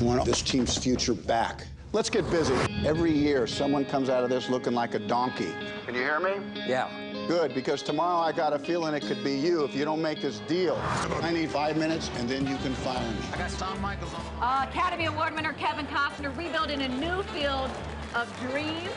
I want this team's future back. Let's get busy. Every year, someone comes out of this looking like a donkey. Can you hear me? Yeah. Good, because tomorrow I got a feeling it could be you if you don't make this deal. I need 5 minutes, and then you can fire me. I got Tom Michaels on. Academy Award winner Kevin Costner rebuilding a new field of dreams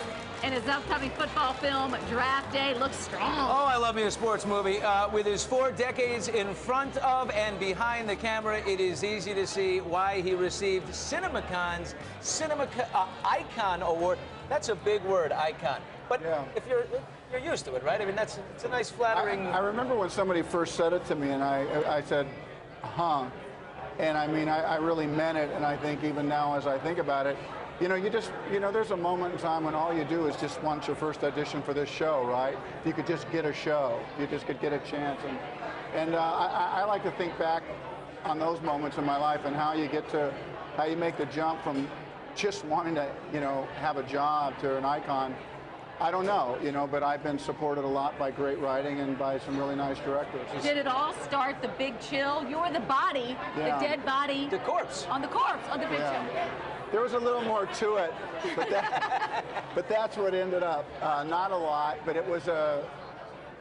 in his upcoming football film, Draft Day. Looks strong. Oh, I love me a sports movie. With his 4 decades in front of and behind the camera, it is easy to see why he received CinemaCon's Cinema Icon Award. That's a big word, icon. But if you're used to it, right? I mean, it's a nice, flattering... I remember when somebody first said it to me, and I said, huh. And I mean, I really meant it, and I think even now as I think about it, you know, there's a moment in time when all you do is just want your first audition for this show, right? If you could just get a show, you just could get a chance. And I like to think back on those moments in my life and how you make the jump from just wanting to, you know, have a job to an icon. I don't know, you know, but I've been supported a lot by great writing and by some really nice directors. Did it all start, the big chill? You're the body, the dead body. The corpse. On the corpse, on the big chill. There was a little more to it, but that's what ended up. Not a lot, but it was a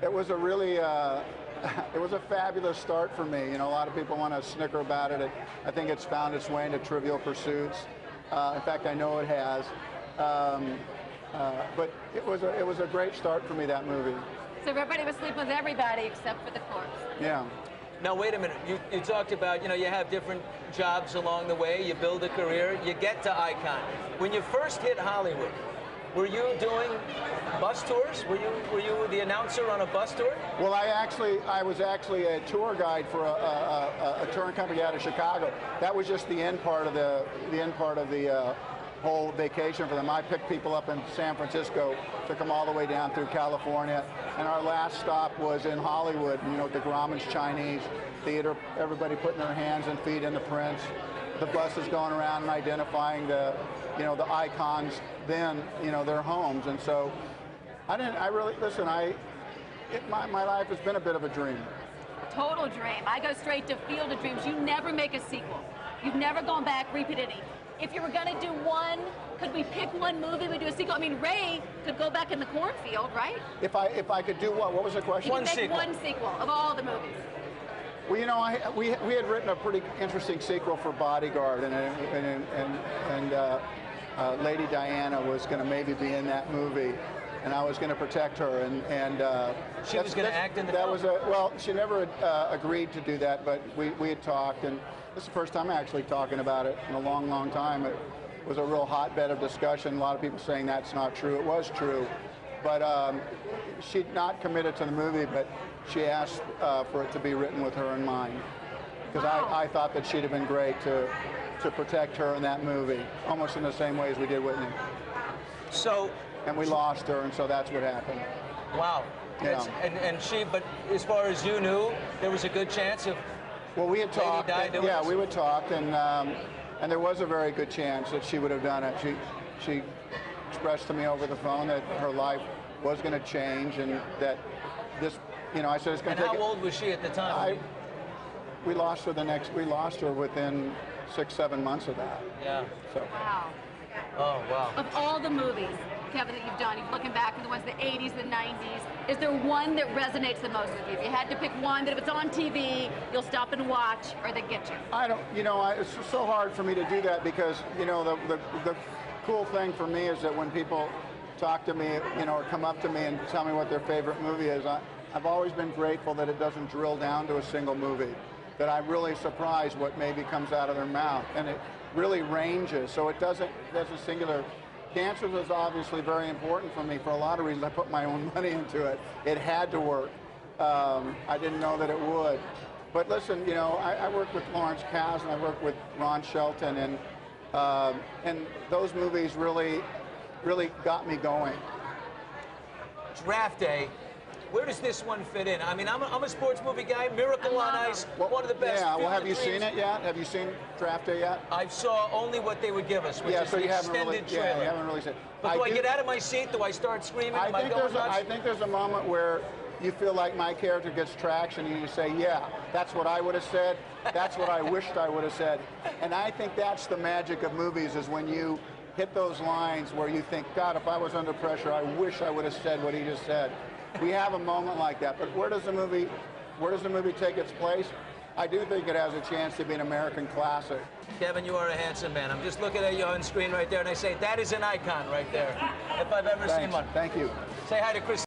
really, it was a fabulous start for me. You know, a lot of people want to snicker about it. I think it's found its way into Trivial Pursuits. In fact, I know it has. But it was a great start for me, that movie. So everybody was sleeping with everybody except for the corpse. Yeah. Now, wait a minute. You talked about, you know, you have different jobs along the way. You build a career. You get to icon. When you first hit Hollywood, were you doing bus tours? Were you the announcer on a bus tour? Well, I was actually a tour guide for a touring company out of Chicago. That was just the end part of the whole vacation for them. I picked people up in San Francisco, took them all the way down through California, and our last stop was in Hollywood, you know, the Grauman's Chinese Theater, everybody putting their hands and feet in the prints. The buses going around and identifying the icons, then, you know, their homes. And so my life has been a bit of a dream. Total dream. I go straight to Field of Dreams. You never make a sequel. You've never gone back, repeat any. If you were going to do one, could we pick one movie, we do a sequel? I mean, Ray could go back in the cornfield, right? If I could do what? What was the question? One sequel of all the movies. Well, you know, we had written a pretty interesting sequel for Bodyguard, and Lady Diana was going to maybe be in that movie, and I was going to protect her, and she was going to act in the film. Well, she never agreed to do that, but we had talked, and this is the first time actually talking about it in a long, long time. It was a real hotbed of discussion. A lot of people saying that's not true. It was true, but she'd not committed to the movie, but she asked for it to be written with her in mind, because I thought that she'd have been great to protect her in that movie, almost in the same way as we did Whitney. So. And we lost her, and so that's what happened. Wow. Yeah. But as far as you knew, there was a good chance of. Well, we had talked. Yeah, we would talk, and there was a very good chance that she would have done it. She expressed to me over the phone that her life was going to change, and that this, you know, I said it's going to take. And how old was she at the time? We lost her We lost her within 6-7 months of that. Yeah. So. Wow. Oh, wow. Of all the movies, Kevin, that you've done, you're looking back at the ones, the 80s, the 90s, is there one that resonates the most with you? If you had to pick one that if it's on TV, you'll stop and watch, or that get you? I don't, you know, it's so hard for me to do that because, you know, the cool thing for me is that when people talk to me, you know, or come up to me and tell me what their favorite movie is, I've always been grateful that it doesn't drill down to a single movie, that I'm really surprised what maybe comes out of their mouth, and it really ranges, so it doesn't, there's a singular. Cancer was obviously very important for me for a lot of reasons. I put my own money into it. It had to work. I didn't know that it would. But listen, you know, I work with Lawrence Kasdan, I work with Ron Shelton, and those movies really got me going. Draft Day. Where does this one fit in? I mean, I'm a sports movie guy. Miracle on Ice, one of the best. Yeah, well, have you seen it yet? Have you seen Draft Day yet? I saw only what they would give us, which is the extended trailer. Yeah, you haven't really seen it. But do I get out of my seat? Do I start screaming? I think there's a moment where you feel like my character gets traction and you say, yeah, that's what I would have said. That's what I wished I would have said. And I think that's the magic of movies, is when you hit those lines where you think, God, if I was under pressure, I wish I would have said what he just said. We have a moment like that. But where does the movie take its place? I do think it has a chance to be an American classic. Kevin, you are a handsome man. I'm just looking at you on screen right there, and I say, that is an icon right there, if I've ever seen one. Thank you. Say hi to Chris.